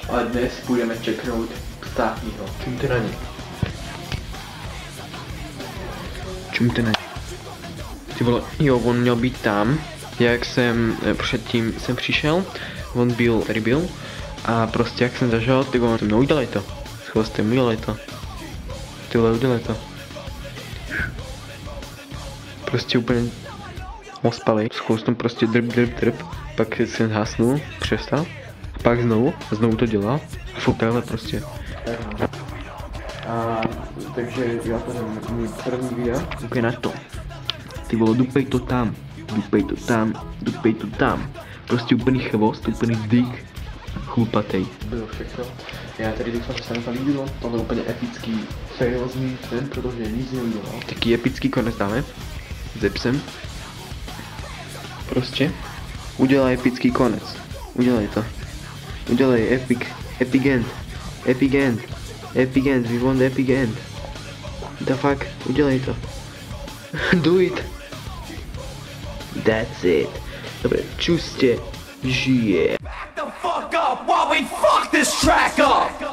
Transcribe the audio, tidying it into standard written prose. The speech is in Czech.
Ale dnes půjdeme čeknout státního. Čum ty na ně? Čum ty na ně? Ty vole, jo, on měl být tam, jak jsem předtím jsem přišel, on byl, tady byl, a prostě jak jsem zažal, ty on, no udělej to, s chvostem, udělej to, tyhle udělej to. Prostě úplně ospalej, s chvostem prostě drp, pak jsem hasnul, přestal, a pak znovu to dělal, a furt takhle prostě. A takže já to jsem můj první video, úplně na to. Ty vole, dupej to tam. Prostě úplný chvost, úplný dyk, chlupatej. Bylo všechno. Já tady doufám, že se vám to líbilo. Tohle je úplně epický, seriózní trend, protože nic neudělal. Taký epický konec dáme. Se psem. Prostě. Udělej epický konec. Udělej to. Udělej epic end. We want epic end. The fuck? Udělej to. Do it. That's it. Dobre, čustě žije. Back the fuck up while we fuck this track up!